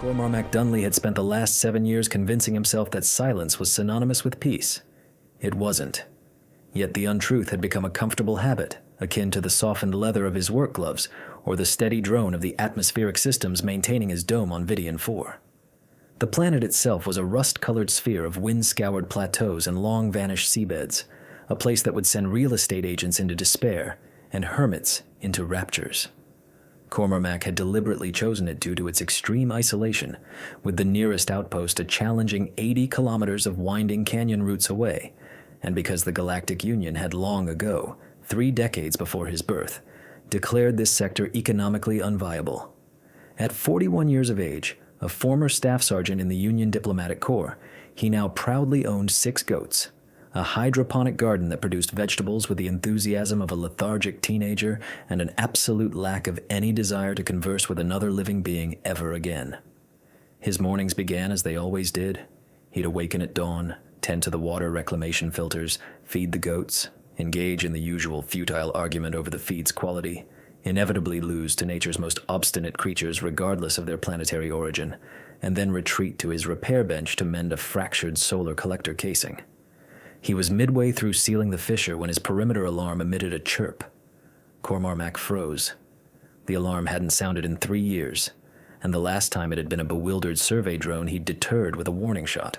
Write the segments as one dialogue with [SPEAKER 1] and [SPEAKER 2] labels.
[SPEAKER 1] Cormac Dunley had spent the last 7 years convincing himself that silence was synonymous with peace. It wasn't. Yet the untruth had become a comfortable habit, akin to the softened leather of his work gloves or the steady drone of the atmospheric systems maintaining his dome on Vidian 4. The planet itself was a rust-colored sphere of wind-scoured plateaus and long-vanished seabeds, a place that would send real estate agents into despair and hermits into raptures. Cormac had deliberately chosen it due to its extreme isolation, with the nearest outpost a challenging 80 kilometers of winding canyon routes away, and because the Galactic Union had long ago, 3 decades before his birth, declared this sector economically unviable. At 41 years of age, a former staff sergeant in the Union Diplomatic Corps, he now proudly owned 6 goats, a hydroponic garden that produced vegetables with the enthusiasm of a lethargic teenager and an absolute lack of any desire to converse with another living being ever again. His mornings began as they always did. He'd awaken at dawn, tend to the water reclamation filters, feed the goats, engage in the usual futile argument over the feed's quality, inevitably lose to nature's most obstinate creatures regardless of their planetary origin, and then retreat to his repair bench to mend a fractured solar collector casing. He was midway through sealing the fissure when his perimeter alarm emitted a chirp. Cormac froze. The alarm hadn't sounded in 3 years, and the last time it had been a bewildered survey drone he'd deterred with a warning shot.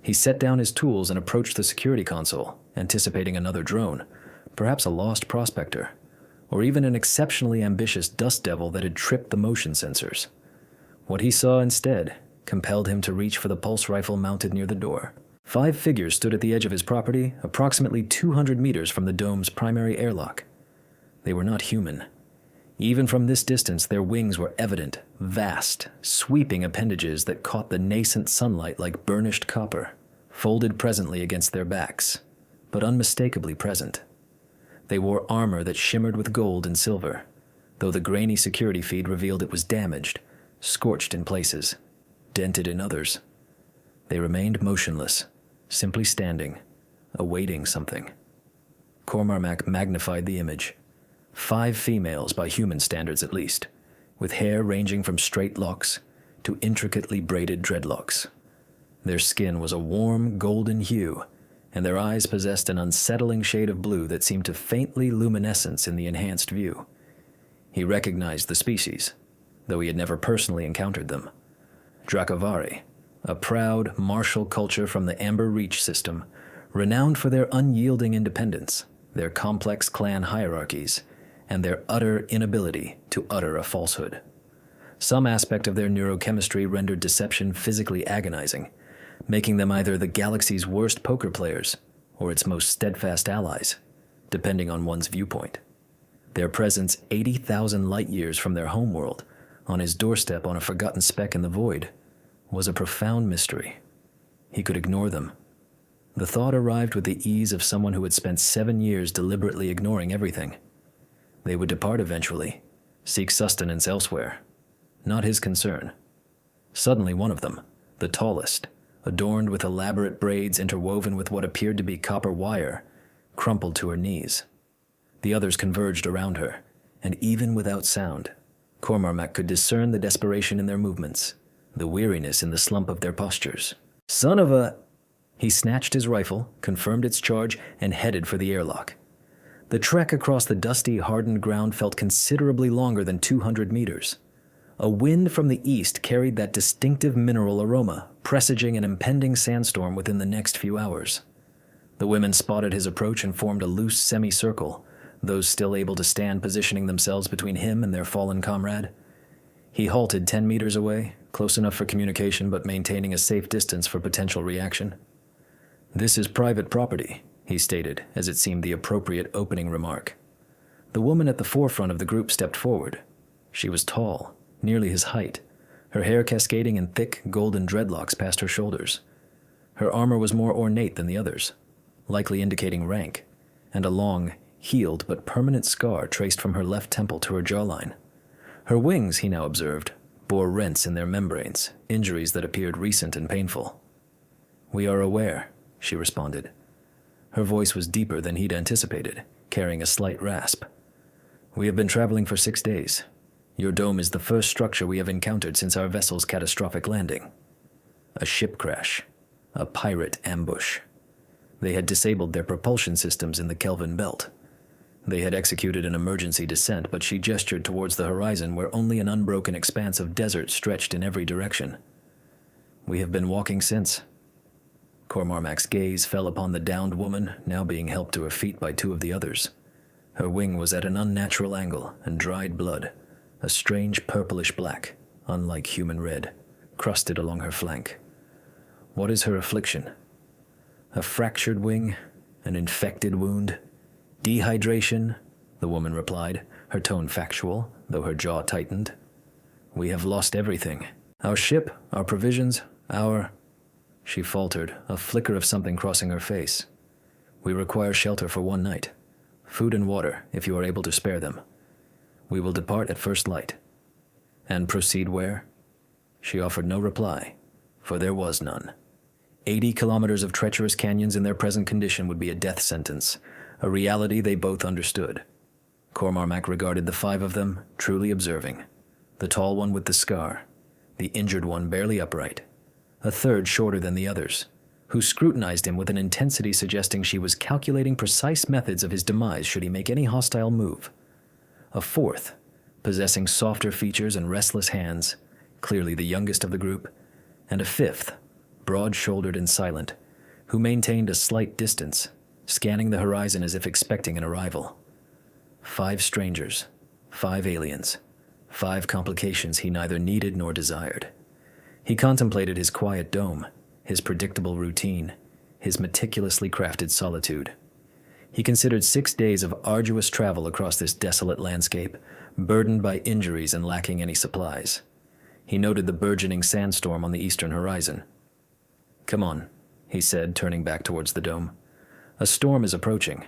[SPEAKER 1] He set down his tools and approached the security console, anticipating another drone, perhaps a lost prospector, or even an exceptionally ambitious dust devil that had tripped the motion sensors. What he saw instead compelled him to reach for the pulse rifle mounted near the door. 5 figures stood at the edge of his property, approximately 200 meters from the dome's primary airlock. They were not human. Even from this distance, their wings were evident, vast, sweeping appendages that caught the nascent sunlight like burnished copper, folded presently against their backs, but unmistakably present. They wore armor that shimmered with gold and silver, though the grainy security feed revealed it was damaged, scorched in places, dented in others. They remained motionless, simply standing, awaiting something. Cormac magnified the image. 5 females by human standards at least, with hair ranging from straight locks to intricately braided dreadlocks. Their skin was a warm golden hue, and their eyes possessed an unsettling shade of blue that seemed to faintly luminescence in the enhanced view. He recognized the species, though he had never personally encountered them. Dracavari, a proud, martial culture from the Amber Reach system, renowned for their unyielding independence, their complex clan hierarchies, and their utter inability to utter a falsehood. Some aspect of their neurochemistry rendered deception physically agonizing, making them either the galaxy's worst poker players or its most steadfast allies, depending on one's viewpoint. Their presence 80,000 light-years from their homeworld, on his doorstep on a forgotten speck in the void, was a profound mystery. He could ignore them. The thought arrived with the ease of someone who had spent 7 years deliberately ignoring everything. They would depart eventually, seek sustenance elsewhere. Not his concern. Suddenly one of them, the tallest, adorned with elaborate braids interwoven with what appeared to be copper wire, crumpled to her knees. The others converged around her, and even without sound, Cormac could discern the desperation in their movements, the weariness in the slump of their postures. Son of a... He snatched his rifle, confirmed its charge, and headed for the airlock. The trek across the dusty, hardened ground felt considerably longer than 200 meters. A wind from the east carried that distinctive mineral aroma, presaging an impending sandstorm within the next few hours. The women spotted his approach and formed a loose semicircle, those still able to stand positioning themselves between him and their fallen comrade. He halted 10 meters away, close enough for communication but maintaining a safe distance for potential reaction. "This is private property," he stated, as it seemed the appropriate opening remark. The woman at the forefront of the group stepped forward. She was tall, nearly his height, her hair cascading in thick, golden dreadlocks past her shoulders. Her armor was more ornate than the others, likely indicating rank, and a long, healed but permanent scar traced from her left temple to her jawline. Her wings, he now observed, bore rents in their membranes, injuries that appeared recent and painful. "We are aware," she responded. Her voice was deeper than he'd anticipated, carrying a slight rasp. "We have been traveling for 6 days. Your dome is the first structure we have encountered since our vessel's catastrophic landing. A ship crash. A pirate ambush. They had disabled their propulsion systems in the Kelvin belt. They had executed an emergency descent, but she gestured towards the horizon where only an unbroken expanse of desert stretched in every direction. We have been walking since. Cormormac's gaze fell upon the downed woman, now being helped to her feet by two of the others. Her wing was at an unnatural angle, and dried blood, a strange purplish black, unlike human red, crusted along her flank. What is her affliction? A fractured wing? An infected wound? Dehydration? The woman replied, her tone factual, though her jaw tightened. We have lost everything. Our ship, our provisions, our... She faltered, a flicker of something crossing her face. We require shelter for one night. Food and water, if you are able to spare them. We will depart at first light. And proceed where? She offered no reply, for there was none. 80 kilometers of treacherous canyons in their present condition would be a death sentence, a reality they both understood. Cormormac regarded the five of them, truly observing. The tall one with the scar, the injured one barely upright, a third shorter than the others, who scrutinized him with an intensity suggesting she was calculating precise methods of his demise should he make any hostile move. A fourth, possessing softer features and restless hands, clearly the youngest of the group, and a fifth, broad-shouldered and silent, who maintained a slight distance, scanning the horizon as if expecting an arrival. 5 strangers, 5 aliens, 5 complications he neither needed nor desired. He contemplated his quiet dome, his predictable routine, his meticulously crafted solitude. He considered 6 days of arduous travel across this desolate landscape, burdened by injuries and lacking any supplies. He noted the burgeoning sandstorm on the eastern horizon. Come on, he said, turning back towards the dome. A storm is approaching.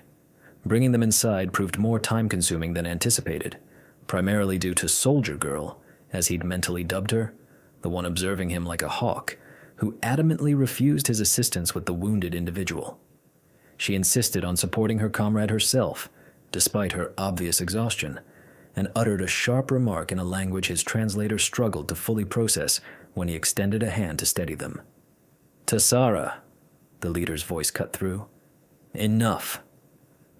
[SPEAKER 1] Bringing them inside proved more time-consuming than anticipated, primarily due to Soldier Girl, as he'd mentally dubbed her, the one observing him like a hawk, who adamantly refused his assistance with the wounded individual. She insisted on supporting her comrade herself, despite her obvious exhaustion, and uttered a sharp remark in a language his translator struggled to fully process when he extended a hand to steady them. Tassara, the leader's voice cut through. Enough.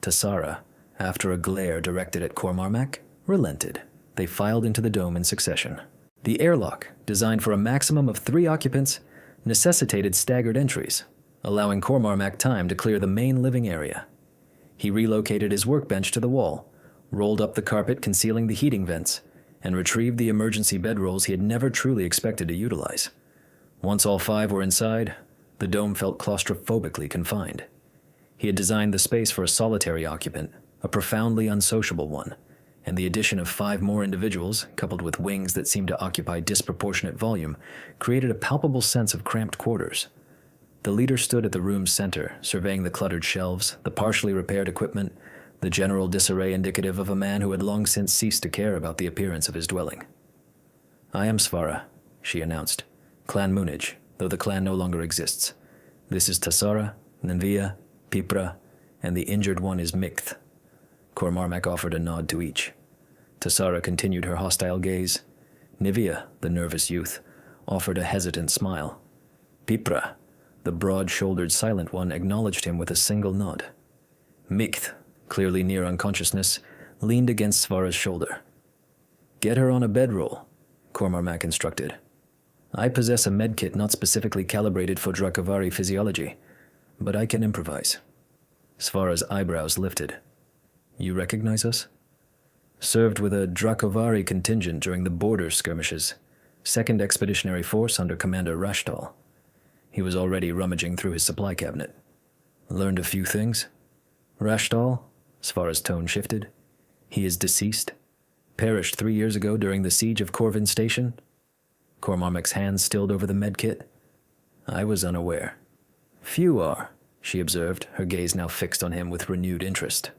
[SPEAKER 1] Tassara, after a glare directed at Cormormac, relented. They filed into the dome in succession. The airlock, designed for a maximum of 3 occupants, necessitated staggered entries, allowing Cormormac time to clear the main living area. He relocated his workbench to the wall, rolled up the carpet concealing the heating vents, and retrieved the emergency bedrolls he had never truly expected to utilize. Once all 5 were inside, the dome felt claustrophobically confined. He had designed the space for a solitary occupant, a profoundly unsociable one, and the addition of 5 more individuals, coupled with wings that seemed to occupy disproportionate volume, created a palpable sense of cramped quarters. The leader stood at the room's center, surveying the cluttered shelves, the partially repaired equipment, the general disarray indicative of a man who had long since ceased to care about the appearance of his dwelling. I am Svara, she announced. Clan Munich, though the clan no longer exists. This is Tassara, Nenvia, Pipra, and the injured one is Mikth. Cormormac offered a nod to each. Tassara continued her hostile gaze. Nivea, the nervous youth, offered a hesitant smile. Pipra, the broad-shouldered silent one, acknowledged him with a single nod. Mikth, clearly near unconsciousness, leaned against Svara's shoulder. Get her on a bedroll, Cormormac instructed. I possess a medkit not specifically calibrated for Dracovari physiology, but I can improvise. Svara's eyebrows lifted. You recognize us? Served with a Dracovari contingent during the border skirmishes, 2nd Expeditionary Force under Commander Rashtal. He was already rummaging through his supply cabinet. Learned a few things. Rashtal, Svara's tone shifted. He is deceased. Perished 3 years ago during the siege of Corvin Station. Cormormac's hands stilled over the medkit. I was unaware. Few are, she observed, her gaze now fixed on him with renewed interest.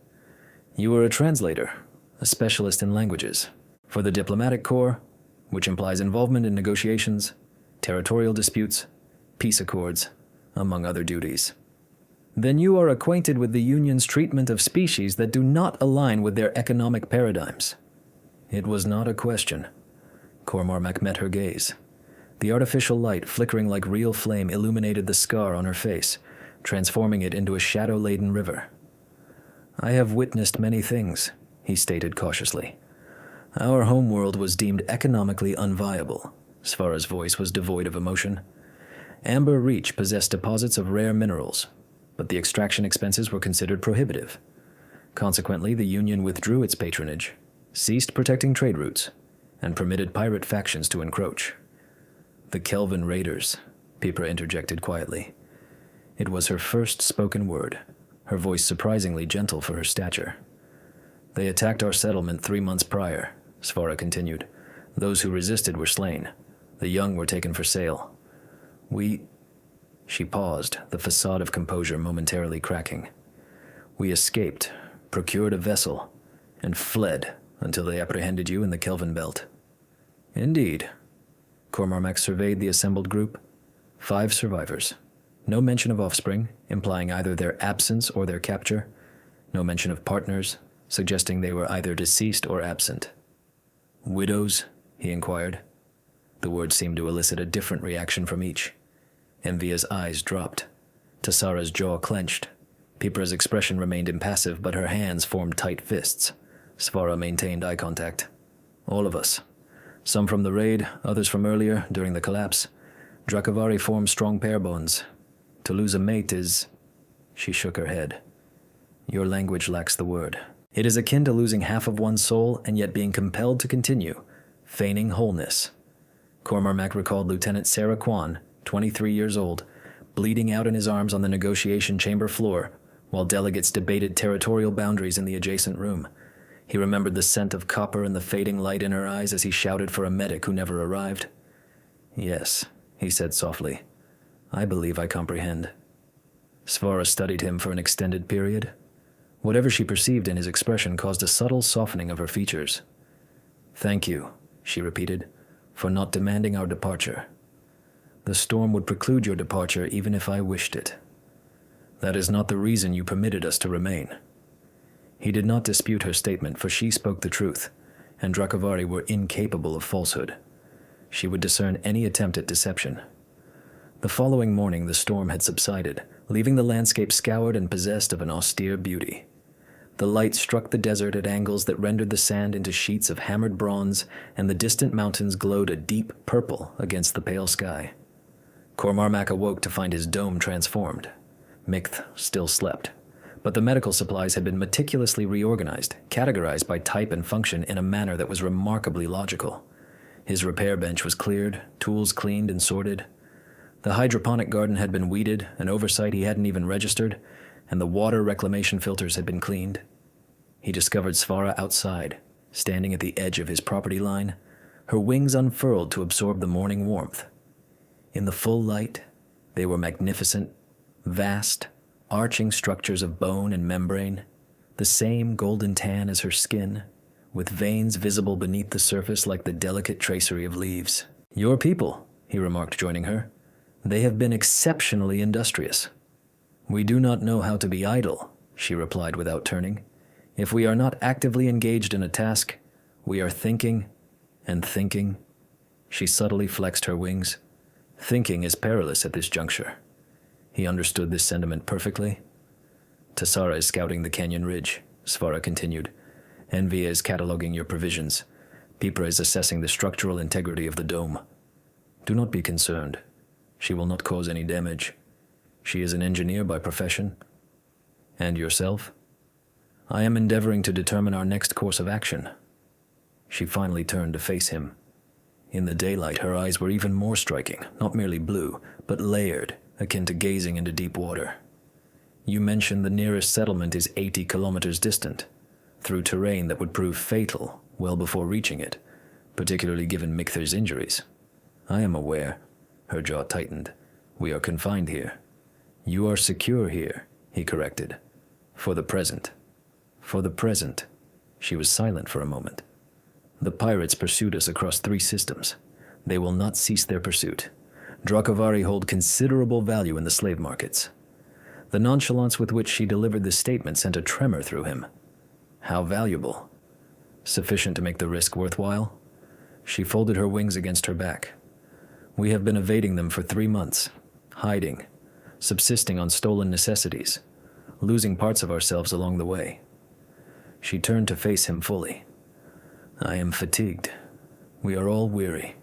[SPEAKER 1] You were a translator, a specialist in languages, for the diplomatic corps, which implies involvement in negotiations, territorial disputes, peace accords, among other duties. Then you are acquainted with the Union's treatment of species that do not align with their economic paradigms. It was not a question. Cormarmac met her gaze. The artificial light, flickering like real flame, illuminated the scar on her face, transforming it into a shadow-laden river. I have witnessed many things, he stated cautiously. Our homeworld was deemed economically unviable. Svara's voice was devoid of emotion. Amber Reach possessed deposits of rare minerals, but the extraction expenses were considered prohibitive. Consequently, the Union withdrew its patronage, ceased protecting trade routes, and permitted pirate factions to encroach. The Kelvin Raiders, Pipra interjected quietly. It was her first spoken word, her voice surprisingly gentle for her stature. They attacked our settlement 3 months prior, Svara continued. Those who resisted were slain. The young were taken for sale. She paused, the facade of composure momentarily cracking. We escaped, procured a vessel, and fled until they apprehended you in the Kelvin Belt. Indeed. Cormarmac surveyed the assembled group. 5 survivors. No mention of offspring, implying either their absence or their capture. No mention of partners, suggesting they were either deceased or absent. Widows? He inquired. The word seemed to elicit a different reaction from each. Envia's eyes dropped. Tassara's jaw clenched. Pipra's expression remained impassive, but her hands formed tight fists. Svara maintained eye contact. All of us. Some from the raid, others from earlier, during the collapse. Drakavari formed strong pair bonds. To lose a mate is... She shook her head. Your language lacks the word. It is akin to losing half of one's soul and yet being compelled to continue, feigning wholeness. Cormarmac recalled Lieutenant Sarah Kwan, 23 years old, bleeding out in his arms on the negotiation chamber floor, while delegates debated territorial boundaries in the adjacent room. He remembered the scent of copper and the fading light in her eyes as he shouted for a medic who never arrived. Yes, he said softly. I believe I comprehend. Svara studied him for an extended period. Whatever she perceived in his expression caused a subtle softening of her features. Thank you, she repeated, for not demanding our departure. The storm would preclude your departure even if I wished it. That is not the reason you permitted us to remain. He did not dispute her statement, for she spoke the truth, and Drakavari were incapable of falsehood. She would discern any attempt at deception. The following morning the storm had subsided, leaving the landscape scoured and possessed of an austere beauty. The light struck the desert at angles that rendered the sand into sheets of hammered bronze, and the distant mountains glowed a deep purple against the pale sky. Cormarmac awoke to find his dome transformed. Micth still slept, but the medical supplies had been meticulously reorganized, categorized by type and function in a manner that was remarkably logical. His repair bench was cleared, tools cleaned and sorted. The hydroponic garden had been weeded, an oversight he hadn't even registered, and the water reclamation filters had been cleaned. He discovered Svara outside, standing at the edge of his property line, her wings unfurled to absorb the morning warmth. In the full light, they were magnificent, vast, arching structures of bone and membrane, the same golden tan as her skin, with veins visible beneath the surface like the delicate tracery of leaves. Your people, he remarked, joining her. They have been exceptionally industrious. We do not know how to be idle, she replied without turning. If we are not actively engaged in a task, we are thinking and thinking. She subtly flexed her wings. Thinking is perilous at this juncture. He understood this sentiment perfectly. Tassara is scouting the canyon ridge, Svara continued. Envia is cataloging your provisions. Pipra is assessing the structural integrity of the dome. Do not be concerned. She will not cause any damage. She is an engineer by profession. And yourself? I am endeavoring to determine our next course of action. She finally turned to face him. In the daylight, her eyes were even more striking, not merely blue, but layered, akin to gazing into deep water. You mentioned the nearest settlement is 80 kilometers distant, through terrain that would prove fatal well before reaching it, particularly given Micther's injuries. I am aware. Her jaw tightened. We are confined here. You are secure here, he corrected. For the present. For the present. She was silent for a moment. The pirates pursued us across 3 systems. They will not cease their pursuit. Drakavari hold considerable value in the slave markets. The nonchalance with which she delivered this statement sent a tremor through him. How valuable? Sufficient to make the risk worthwhile? She folded her wings against her back. We have been evading them for 3 months, hiding, subsisting on stolen necessities, losing parts of ourselves along the way. She turned to face him fully. I am fatigued. We are all weary,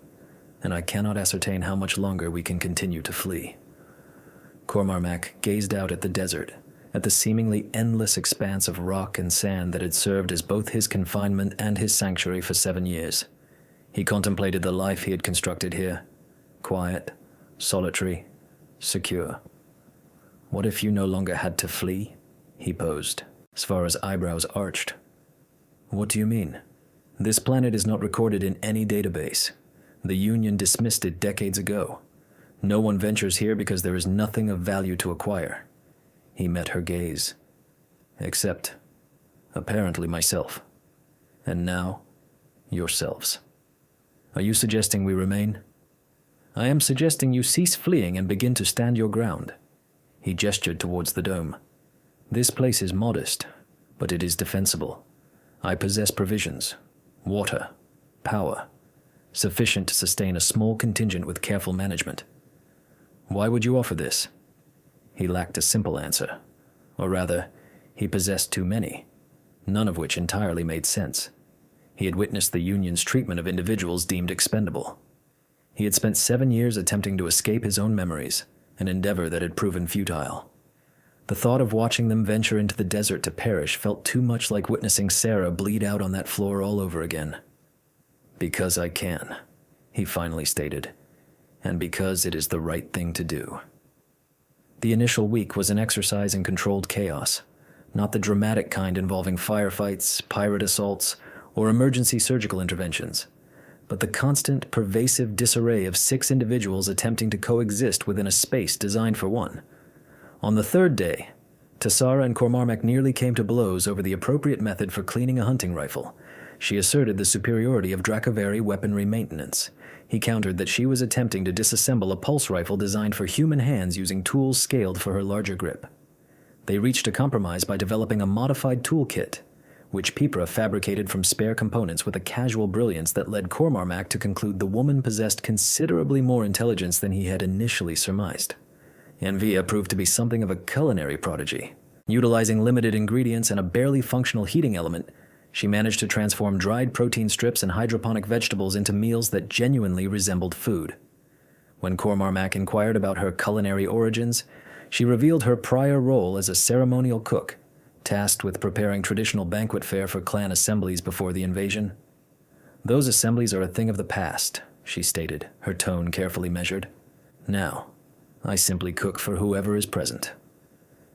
[SPEAKER 1] and I cannot ascertain how much longer we can continue to flee. Cormac gazed out at the desert, at the seemingly endless expanse of rock and sand that had served as both his confinement and his sanctuary for 7 years. He contemplated the life he had constructed here, quiet, solitary, secure. What if you no longer had to flee? He posed, Svara's eyebrows arched. What do you mean? This planet is not recorded in any database. The Union dismissed it decades ago. No one ventures here because there is nothing of value to acquire. He met her gaze. Except, apparently, myself. And now, yourselves. Are you suggesting we remain? I am suggesting you cease fleeing and begin to stand your ground. He gestured towards the dome. This place is modest, but it is defensible. I possess provisions, water, power, sufficient to sustain a small contingent with careful management. Why would you offer this? He lacked a simple answer. Or rather, he possessed too many, none of which entirely made sense. He had witnessed the Union's treatment of individuals deemed expendable. He had spent 7 years attempting to escape his own memories, an endeavor that had proven futile. The thought of watching them venture into the desert to perish felt too much like witnessing Sarah bleed out on that floor all over again. Because I can, he finally stated, and because it is the right thing to do. The initial week was an exercise in controlled chaos, not the dramatic kind involving firefights, pirate assaults, or emergency surgical interventions, but the constant, pervasive disarray of 6 individuals attempting to coexist within a space designed for one. On the 3rd day, Tassara and Cormac nearly came to blows over the appropriate method for cleaning a hunting rifle. She asserted the superiority of Dracovari weaponry maintenance. He countered that she was attempting to disassemble a pulse rifle designed for human hands using tools scaled for her larger grip. They reached a compromise by developing a modified toolkit, which Pipra fabricated from spare components with a casual brilliance that led Cormac to conclude the woman possessed considerably more intelligence than he had initially surmised. Envia proved to be something of a culinary prodigy. Utilizing limited ingredients and a barely functional heating element, she managed to transform dried protein strips and hydroponic vegetables into meals that genuinely resembled food. When Cormac inquired about her culinary origins, she revealed her prior role as a ceremonial cook, tasked with preparing traditional banquet fare for clan assemblies before the invasion. Those assemblies are a thing of the past, she stated, her tone carefully measured. Now, I simply cook for whoever is present.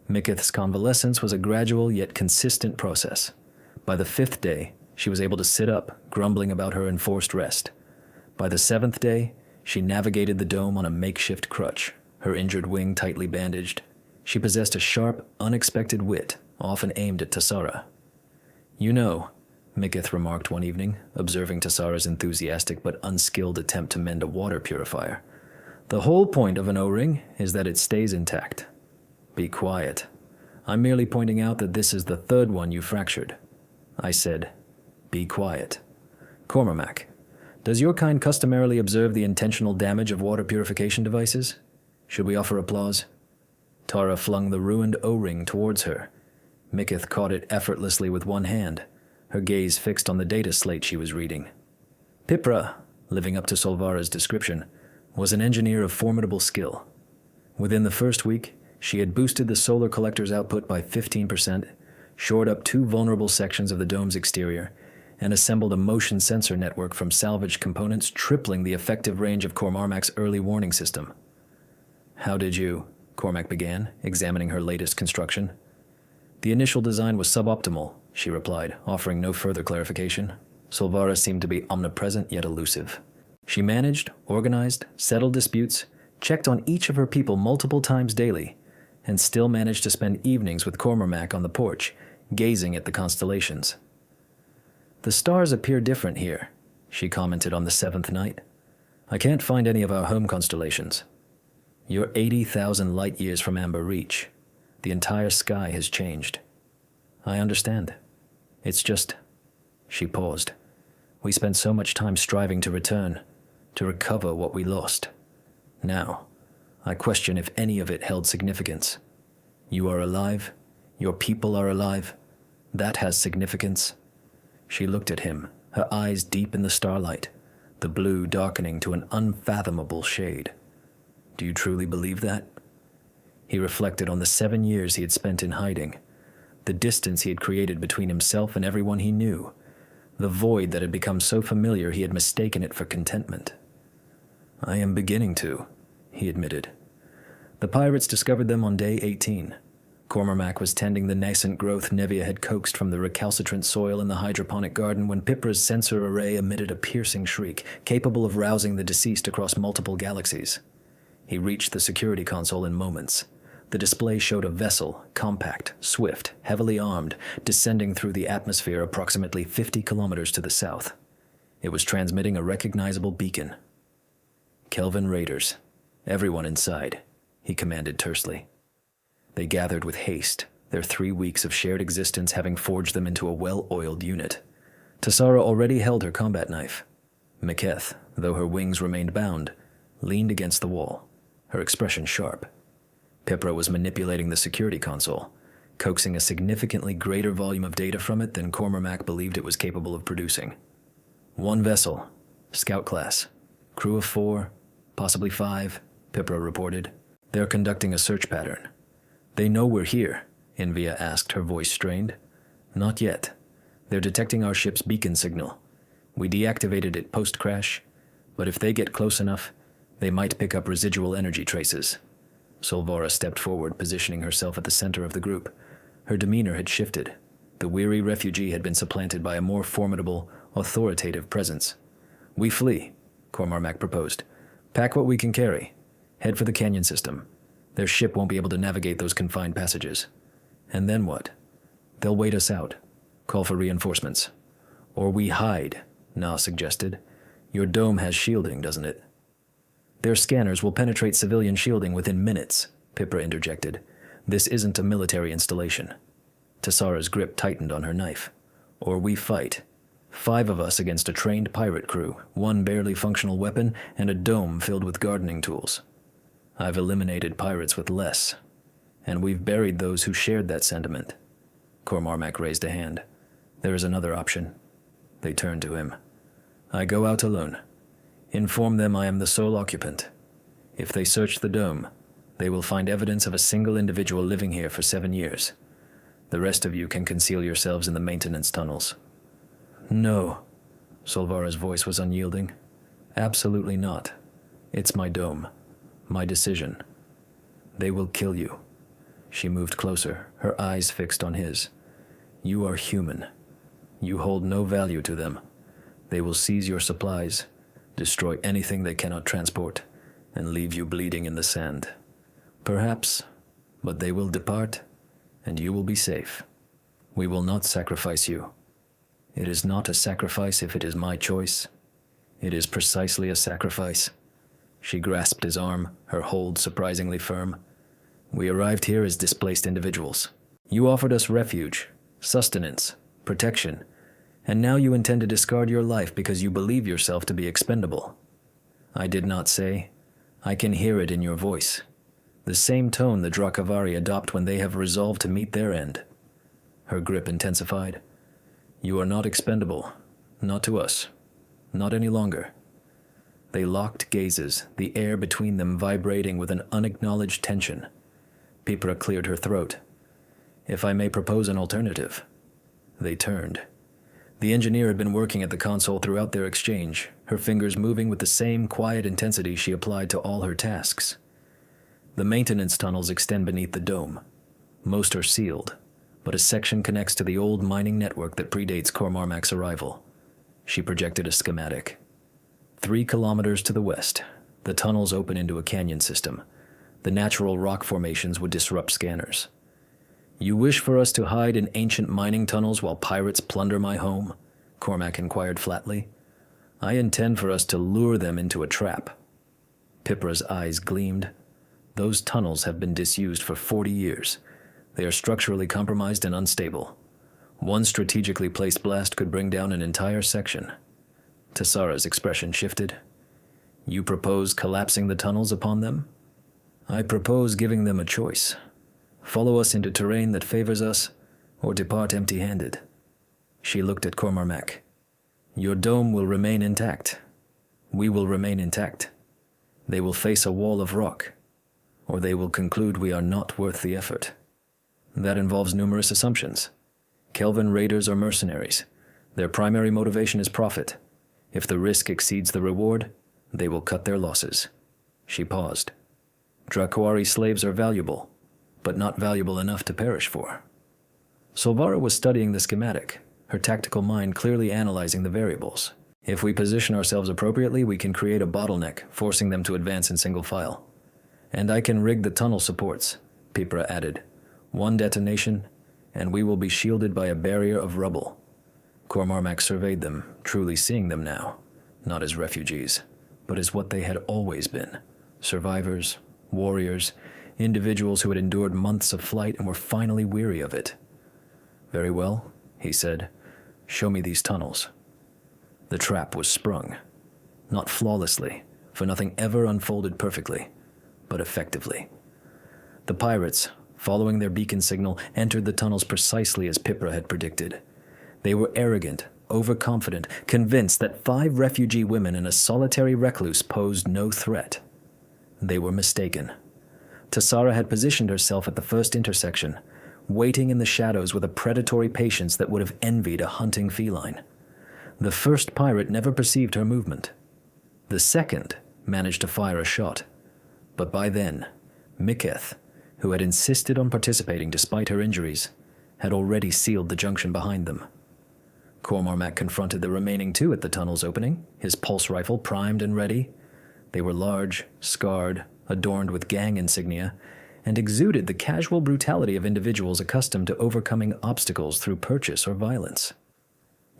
[SPEAKER 1] Mikith's convalescence was a gradual yet consistent process. By the 5th day, she was able to sit up, grumbling about her enforced rest. By the 7th day, she navigated the dome on a makeshift crutch, her injured wing tightly bandaged. She possessed a sharp, unexpected wit, often aimed at Tassara. You know, Mikith remarked one evening, observing Tassara's enthusiastic but unskilled attempt to mend a water purifier. The whole point of an O-ring is that it stays intact. Be quiet. I'm merely pointing out that this is the 3rd one you fractured. I said, be quiet. Cormac, does your kind customarily observe the intentional damage of water purification devices? Should we offer applause? Tara flung the ruined O-ring towards her. Mikith caught it effortlessly with one hand, her gaze fixed on the data slate she was reading. Pipra, living up to Solvara's description, was an engineer of formidable skill. Within the 1st week, she had boosted the solar collector's output by 15%, shored up 2 vulnerable sections of the dome's exterior, and assembled a motion sensor network from salvaged components, tripling the effective range of Cormac's early warning system. How did you? Cormac began, examining her latest construction. The initial design was suboptimal, she replied, offering no further clarification. Solvara seemed to be omnipresent yet elusive. She managed, organized, settled disputes, checked on each of her people multiple times daily, and still managed to spend evenings with Cormac on the porch, gazing at the constellations. The stars appear different here, she commented on the 7th night. I can't find any of our home constellations. You're 80,000 light-years from Amber Reach. The entire sky has changed. I understand. It's just, She paused. We spent so much time striving to return, to recover what we lost. Now, I question if any of it held significance. You are alive. Your people are alive. That has significance. She looked at him, her eyes deep in the starlight, the blue darkening to an unfathomable shade. Do you truly believe that? He reflected on the 7 years he had spent in hiding, the distance he had created between himself and everyone he knew, the void that had become so familiar he had mistaken it for contentment. I am beginning to, he admitted. The pirates discovered them on day 18. Cormac was tending the nascent growth Nevia had coaxed from the recalcitrant soil in the hydroponic garden when Pipra's sensor array emitted a piercing shriek, capable of rousing the deceased across multiple galaxies. He reached the security console in moments. The display showed a vessel, compact, swift, heavily armed, descending through the atmosphere approximately 50 kilometers to the south. It was transmitting a recognizable beacon. Kelvin Raiders. Everyone inside, he commanded tersely. They gathered with haste, their 3 weeks of shared existence having forged them into a well-oiled unit. Tassara already held her combat knife. Miketh, though her wings remained bound, leaned against the wall, her expression sharp. Pipra was manipulating the security console, coaxing a significantly greater volume of data from it than Cormac believed it was capable of producing. 1 vessel, scout class, crew of 4, possibly 5, Pipra reported. They're conducting a search pattern. They know we're here, Envia asked, her voice strained. Not yet. They're detecting our ship's beacon signal. We deactivated it post-crash, but if they get close enough, they might pick up residual energy traces. Solvara stepped forward, positioning herself at the center of the group. Her demeanor had shifted. The weary refugee had been supplanted by a more formidable, authoritative presence. We flee, Cormac proposed. Pack what we can carry. Head for the canyon system. Their ship won't be able to navigate those confined passages. And then what? They'll wait us out. Call for reinforcements. Or we hide, Na suggested. Your dome has shielding, doesn't it? Their scanners will penetrate civilian shielding within minutes, Pipra interjected. This isn't a military installation. Tassara's grip tightened on her knife. Or we fight. 5 of us against a trained pirate crew, 1 barely functional weapon, and a dome filled with gardening tools. I've eliminated pirates with less, and we've buried those who shared that sentiment. Cormac raised a hand. There is another option. They turned to him. I go out alone. Inform them I am the sole occupant. If they search the dome, they will find evidence of a single individual living here for 7 years. The rest of you can conceal yourselves in the maintenance tunnels. No. Solvara's voice was unyielding. Absolutely not. It's my dome. My decision. They will kill you. She moved closer, her eyes fixed on his. You are human. You hold no value to them. They will seize your supplies, destroy anything they cannot transport, and leave you bleeding in the sand. Perhaps, but they will depart, and you will be safe. We will not sacrifice you. It is not a sacrifice if it is my choice. It is precisely a sacrifice. She grasped his arm, her hold surprisingly firm. We arrived here as displaced individuals. You offered us refuge, sustenance, protection, and now you intend to discard your life because you believe yourself to be expendable. I did not say. I can hear it in your voice. The same tone the Drakavari adopt when they have resolved to meet their end. Her grip intensified. You are not expendable. Not to us. Not any longer. They locked gazes, the air between them vibrating with an unacknowledged tension. Pipra cleared her throat. If I may propose an alternative. They turned. The engineer had been working at the console throughout their exchange, her fingers moving with the same quiet intensity she applied to all her tasks. The maintenance tunnels extend beneath the dome. Most are sealed, but a section connects to the old mining network that predates Cormac's arrival. She projected a schematic. 3 kilometers to the west, the tunnels open into a canyon system. The natural rock formations would disrupt scanners. You wish for us to hide in ancient mining tunnels while pirates plunder my home? Cormac inquired flatly. I intend for us to lure them into a trap. Pipra's eyes gleamed. Those tunnels have been disused for 40 years. They are structurally compromised and unstable. One strategically placed blast could bring down an entire section. Tessara's expression shifted. You propose collapsing the tunnels upon them? I propose giving them a choice. Follow us into terrain that favors us, or depart empty-handed. She looked at Cormarmac. Your dome will remain intact. We will remain intact. They will face a wall of rock, or they will conclude we are not worth the effort. That involves numerous assumptions. Kelvin raiders are mercenaries. Their primary motivation is profit. If the risk exceeds the reward, they will cut their losses. She paused. Dracoari slaves are valuable, but not valuable enough to perish for. Solvara was studying the schematic, her tactical mind clearly analyzing the variables. If we position ourselves appropriately, we can create a bottleneck, forcing them to advance in single file. And I can rig the tunnel supports, Pipra added. One detonation, and we will be shielded by a barrier of rubble. Cormarmac surveyed them, truly seeing them now, not as refugees, but as what they had always been. Survivors, warriors, individuals who had endured months of flight and were finally weary of it. Very well, he said. Show me these tunnels. The trap was sprung. Not flawlessly, for nothing ever unfolded perfectly, but effectively. The pirates, following their beacon signal, entered the tunnels precisely as Pipra had predicted. They were arrogant, overconfident, convinced that 5 refugee women and a solitary recluse posed no threat. They were mistaken. Tessara had positioned herself at the first intersection, waiting in the shadows with a predatory patience that would have envied a hunting feline. The first pirate never perceived her movement. The second managed to fire a shot. But by then, Miketh, who had insisted on participating despite her injuries, had already sealed the junction behind them. Cormarmac confronted the remaining 2 at the tunnel's opening, his pulse rifle primed and ready. They were large, scarred, adorned with gang insignia, and exuded the casual brutality of individuals accustomed to overcoming obstacles through purchase or violence.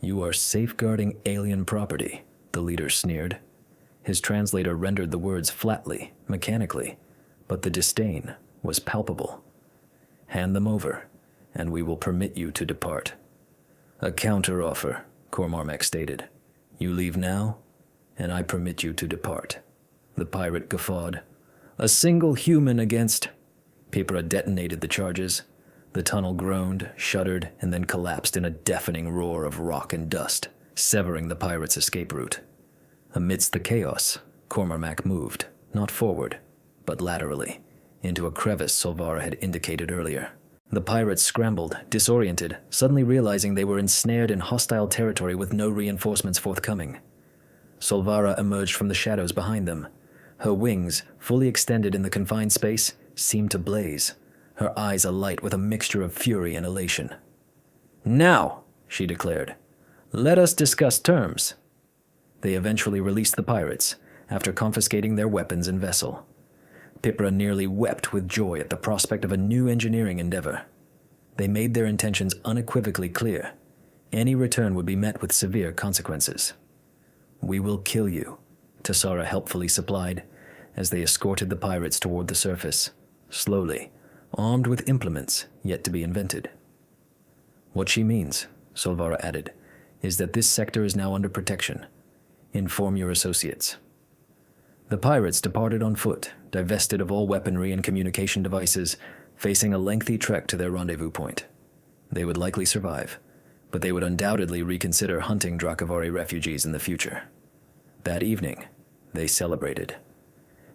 [SPEAKER 1] You are safeguarding alien property, the leader sneered. His translator rendered the words flatly, mechanically, but the disdain was palpable. Hand them over, and we will permit you to depart. A counter-offer, Cormarmac stated. You leave now, and I permit you to depart. The pirate guffawed. A single human against... Pipra detonated the charges. The tunnel groaned, shuddered, and then collapsed in a deafening roar of rock and dust, severing the pirate's escape route. Amidst the chaos, Cormarmac moved, not forward, but laterally, into a crevice Solvara had indicated earlier. The pirates scrambled, disoriented, suddenly realizing they were ensnared in hostile territory with no reinforcements forthcoming. Solvara emerged from the shadows behind them. Her wings, fully extended in the confined space, seemed to blaze, her eyes alight with a mixture of fury and elation. Now, she declared, let us discuss terms. They eventually released the pirates, after confiscating their weapons and vessel. Pipra nearly wept with joy at the prospect of a new engineering endeavor. They made their intentions unequivocally clear. Any return would be met with severe consequences. We will kill you, Tessara helpfully supplied, as they escorted the pirates toward the surface, slowly, armed with implements yet to be invented. What she means, Solvara added, is that this sector is now under protection. Inform your associates. The pirates departed on foot, divested of all weaponry and communication devices, facing a lengthy trek to their rendezvous point. They would likely survive, but they would undoubtedly reconsider hunting Dracovari refugees in the future. That evening, they celebrated.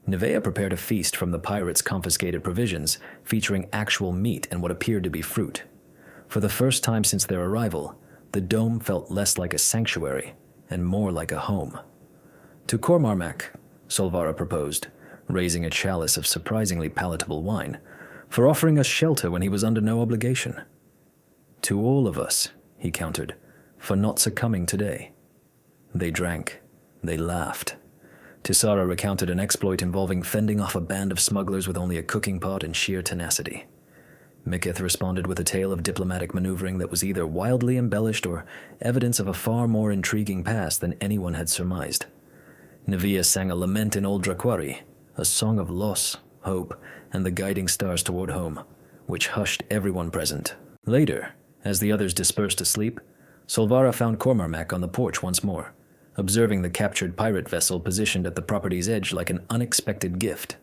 [SPEAKER 1] Nevea prepared a feast from the pirates' confiscated provisions, featuring actual meat and what appeared to be fruit. For the first time since their arrival, the dome felt less like a sanctuary and more like a home. To Cormarmac, Solvara proposed, raising a chalice of surprisingly palatable wine, for offering us shelter when he was under no obligation. To all of us, he countered, for not succumbing today. They drank. They laughed. Tessara recounted an exploit involving fending off a band of smugglers with only a cooking pot and sheer tenacity. Miketh responded with a tale of diplomatic maneuvering that was either wildly embellished or evidence of a far more intriguing past than anyone had surmised. Nevea sang a lament in Old Dracoari, a song of loss, hope, and the guiding stars toward home, which hushed everyone present. Later, As the others dispersed to sleep, Solvara found Cormarmac on the porch once more, observing the captured pirate vessel positioned at the property's edge like an unexpected gift.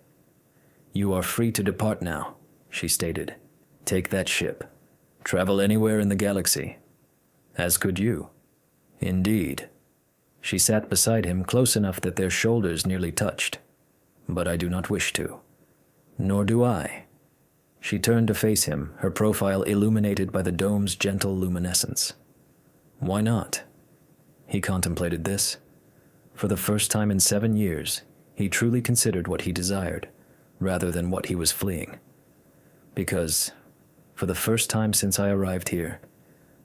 [SPEAKER 1] "You are free to depart now," she stated. "Take that ship. Travel anywhere in the galaxy." "As could you." "Indeed." She sat beside him close enough that their shoulders nearly touched. "But I do not wish to." "Nor do I." She turned to face him, her profile illuminated by the dome's gentle luminescence. "Why not?" He contemplated this. For the first time in 7 years, he truly considered what he desired, rather than what he was fleeing. "Because, for the first time since I arrived here,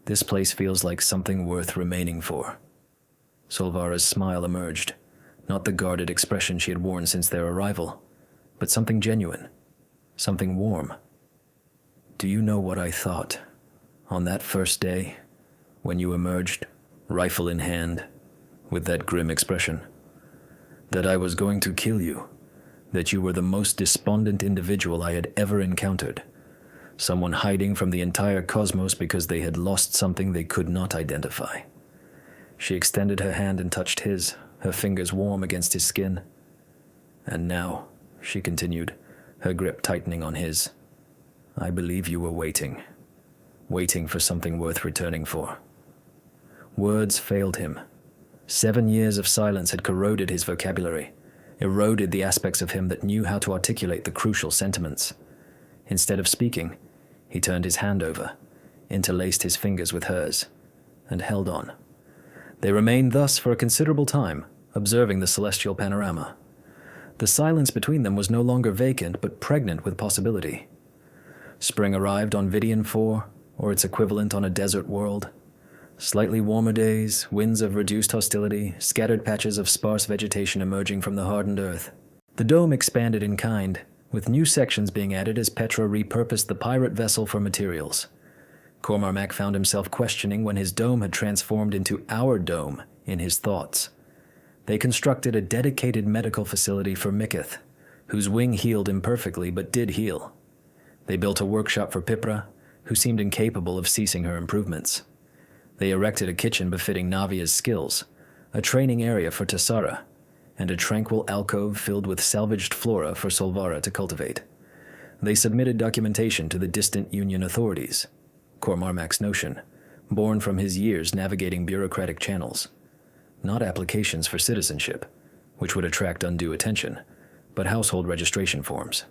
[SPEAKER 1] this place feels like something worth remaining for." Solvara's smile emerged, not the guarded expression she had worn since their arrival, but something genuine, something warm. "Do you know what I thought, on that first day, when you emerged, rifle in hand, with that grim expression? That I was going to kill you, that you were the most despondent individual I had ever encountered, someone hiding from the entire cosmos because they had lost something they could not identify." She extended her hand and touched his, her fingers warm against his skin. "And now," she continued, her grip tightening on his, "I believe you were waiting for something worth returning for." Words failed him. 7 years of silence had corroded his vocabulary, eroded the aspects of him that knew how to articulate the crucial sentiments. Instead of speaking, he turned his hand over, interlaced his fingers with hers, and held on. They remained thus for a considerable time, observing the celestial panorama. The silence between them was no longer vacant, but pregnant with possibility. Spring arrived on Vidian 4, or its equivalent on a desert world. Slightly warmer days, winds of reduced hostility, scattered patches of sparse vegetation emerging from the hardened earth. The dome expanded in kind, with new sections being added as Petra repurposed the pirate vessel for materials. Cormarmac found himself questioning when his dome had transformed into our dome in his thoughts. They constructed a dedicated medical facility for Miketh, whose wing healed imperfectly but did heal. They built a workshop for Pipra, who seemed incapable of ceasing her improvements. They erected a kitchen befitting Navia's skills, a training area for Tessara, and a tranquil alcove filled with salvaged flora for Solvara to cultivate. They submitted documentation to the distant Union authorities, Cormarmac's notion, born from his years navigating bureaucratic channels. Not applications for citizenship, which would attract undue attention, but household registration forms.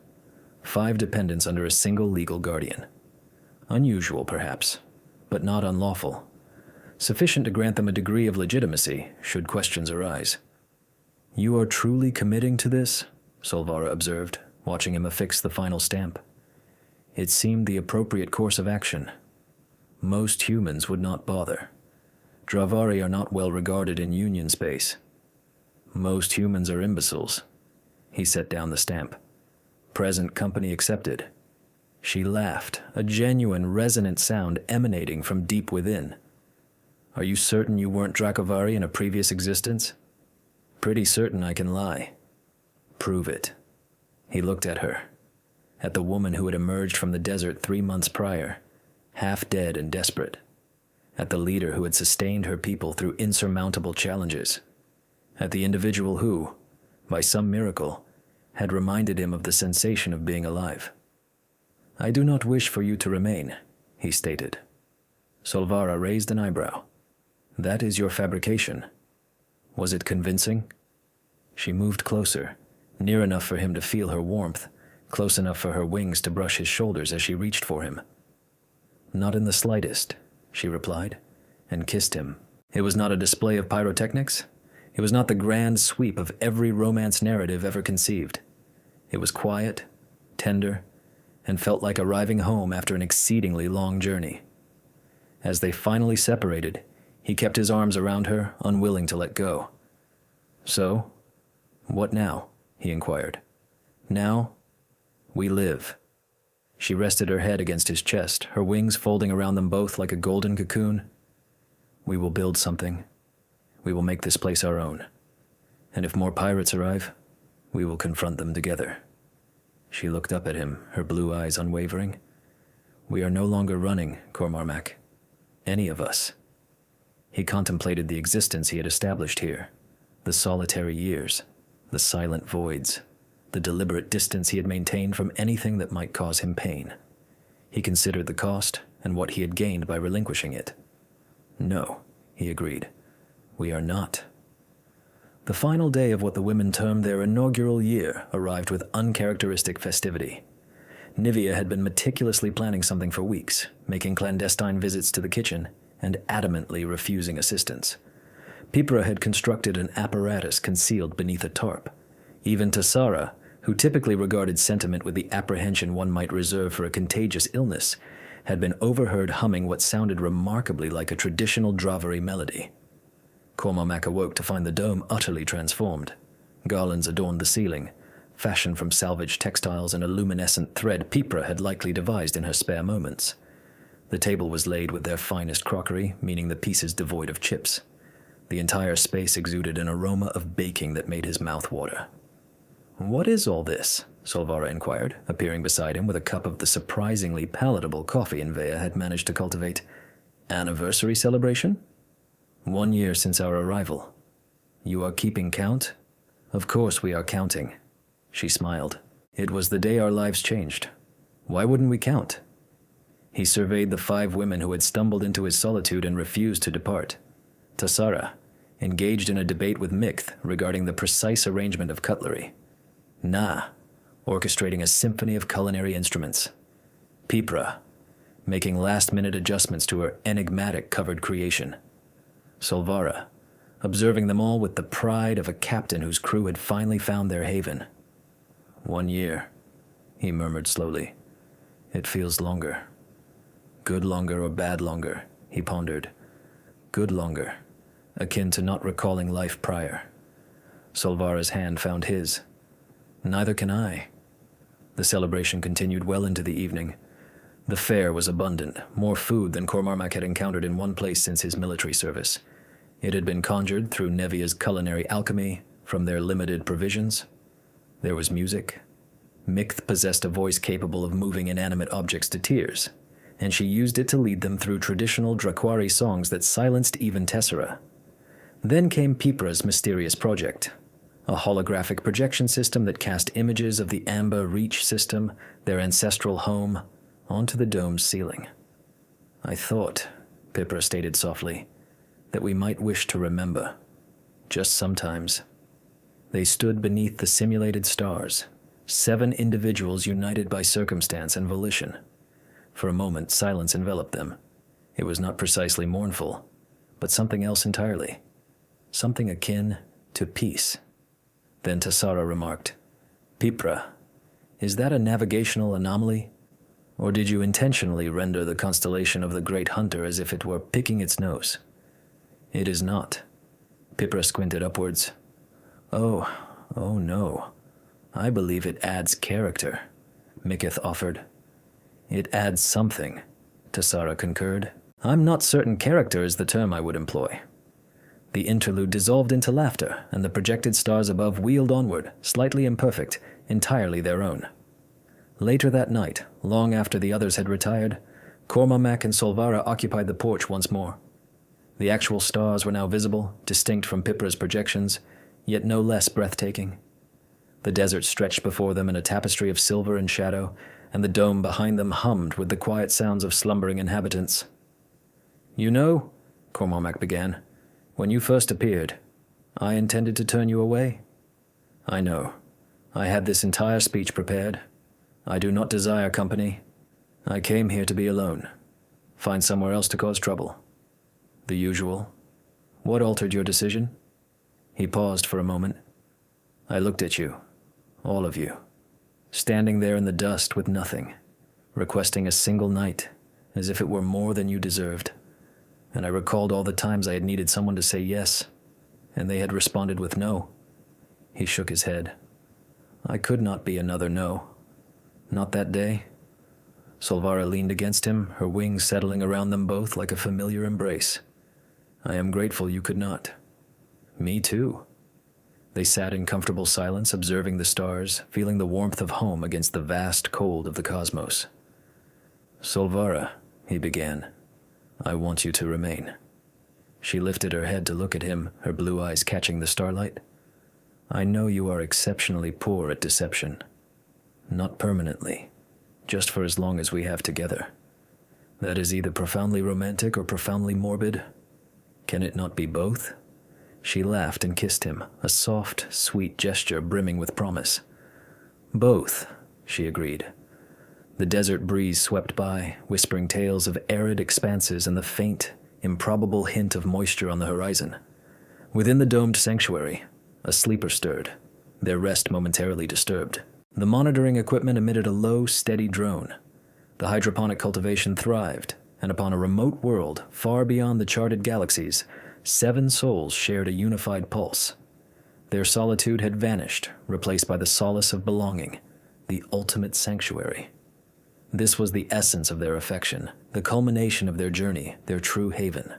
[SPEAKER 1] 5 dependents under a single legal guardian. Unusual, perhaps, but not unlawful. Sufficient to grant them a degree of legitimacy, should questions arise. "You are truly committing to this?" Solvara observed, watching him affix the final stamp. It seemed the appropriate course of action. Most humans would not bother. Dravari are not well regarded in Union space. Most humans are imbeciles. He set down the stamp. Present company accepted. She laughed, a genuine resonant sound emanating from deep within. "Are you certain you weren't Dracovari in a previous existence?" "Pretty certain I can lie." "Prove it." He looked at her, at the woman who had emerged from the desert 3 months prior, half dead and desperate, at the leader who had sustained her people through insurmountable challenges, at the individual who, by some miracle, had reminded him of the sensation of being alive. "I do not wish for you to remain," he stated. Solvara raised an eyebrow. "That is your fabrication. Was it convincing?" She moved closer, near enough for him to feel her warmth, close enough for her wings to brush his shoulders as she reached for him. "Not in the slightest," she replied, and kissed him. It was not a display of pyrotechnics. It was not the grand sweep of every romance narrative ever conceived. It was quiet, tender, and felt like arriving home after an exceedingly long journey. As they finally separated, he kept his arms around her, unwilling to let go. "So, what now?" he inquired. "Now, we live." She rested her head against his chest, her wings folding around them both like a golden cocoon. "We will build something. We will make this place our own. And if more pirates arrive, we will confront them together." She looked up at him, her blue eyes unwavering. "We are no longer running, Cormarmac. Any of us. He contemplated the existence he had established here, the solitary years, the silent voids, the deliberate distance he had maintained from anything that might cause him pain. He considered the cost and what he had gained by relinquishing it. No, he agreed. We are not. The final day of what the women termed their inaugural year arrived with uncharacteristic festivity. Nivea had been meticulously planning something for weeks, making clandestine visits to the kitchen and adamantly refusing assistance. Pipra had constructed an apparatus concealed beneath a tarp. Even Tassara, who typically regarded sentiment with the apprehension one might reserve for a contagious illness, had been overheard humming what sounded remarkably like a traditional Dravari melody. Cormac awoke to find the dome utterly transformed. Garlands adorned the ceiling, fashioned from salvaged textiles and a luminescent thread Pipra had likely devised in her spare moments. The table was laid with their finest crockery, meaning the pieces devoid of chips. The entire space exuded an aroma of baking that made his mouth water. "What is all this?" Solvara inquired, appearing beside him with a cup of the surprisingly palatable coffee Invea had managed to cultivate. "Anniversary celebration?" "1 year since our arrival." "You are keeping count?" "Of course we are counting." She smiled. "It was the day our lives changed. Why wouldn't we count?" He surveyed the 5 women who had stumbled into his solitude and refused to depart. Tassara, engaged in a debate with Mikth regarding the precise arrangement of cutlery. Na, orchestrating a symphony of culinary instruments. Pipra, making last-minute adjustments to her enigmatic covered creation. Solvara, observing them all with the pride of a captain whose crew had finally found their haven. 1 year, he murmured slowly. It feels longer. Good longer or bad longer, he pondered. Good longer, akin to not recalling life prior. Solvara's hand found his. Neither can I. The celebration continued well into the evening. The fare was abundant, more food than Cormac had encountered in one place since his military service. It had been conjured through Nevia's culinary alchemy from their limited provisions. There was music. Mikth possessed a voice capable of moving inanimate objects to tears, and she used it to lead them through traditional Drakwari songs that silenced even Tessera. Then came Pipra's mysterious project, a holographic projection system that cast images of the Amber Reach system, their ancestral home, onto the dome's ceiling. "I thought," Pipra stated softly, "that we might wish to remember, just sometimes." They stood beneath the simulated stars, 7 individuals united by circumstance and volition. For a moment, silence enveloped them. It was not precisely mournful, but something else entirely. Something akin to peace. Then Tassara remarked, "Pipra, is that a navigational anomaly? Or did you intentionally render the constellation of the Great Hunter as if it were picking its nose?" "It is not." Pipra squinted upwards. Oh no. I believe it adds character," Mikith offered. "It adds something," Tassara concurred. "I'm not certain character is the term I would employ." The interlude dissolved into laughter, and the projected stars above wheeled onward, slightly imperfect, entirely their own. Later that night, long after the others had retired, Cormac and Solvara occupied the porch once more. The actual stars were now visible, distinct from Pipra's projections, yet no less breathtaking. The desert stretched before them in a tapestry of silver and shadow, and the dome behind them hummed with the quiet sounds of slumbering inhabitants. "You know," Cormac began, "when you first appeared, I intended to turn you away." "I know. I had this entire speech prepared. I do not desire company. I came here to be alone. Find somewhere else to cause trouble." "The usual. What altered your decision?" He paused for a moment. "I looked at you, all of you, standing there in the dust with nothing, requesting a single night, as if it were more than you deserved. And I recalled all the times I had needed someone to say yes, and they had responded with no." He shook his head. "I could not be another no. Not that day." Solvara leaned against him, her wings settling around them both like a familiar embrace. "I am grateful you could not." "Me too." They sat in comfortable silence, observing the stars, feeling the warmth of home against the vast cold of the cosmos. "Solvara," he began, I want you to remain. She lifted her head to look at him, her blue eyes catching the starlight. I know you are exceptionally poor at deception. Not permanently, just for as long as we have together. That is either profoundly romantic or profoundly morbid. Can it not be both? She laughed and kissed him, a soft, sweet gesture brimming with promise. Both, she agreed. The desert breeze swept by, whispering tales of arid expanses and the faint, improbable hint of moisture on the horizon. Within the domed sanctuary, a sleeper stirred, their rest momentarily disturbed. The monitoring equipment emitted a low, steady drone. The hydroponic cultivation thrived, and upon a remote world far beyond the charted galaxies, 7 souls shared a unified pulse. Their solitude had vanished, replaced by the solace of belonging, the ultimate sanctuary. This was the essence of their affection, the culmination of their journey, their true haven.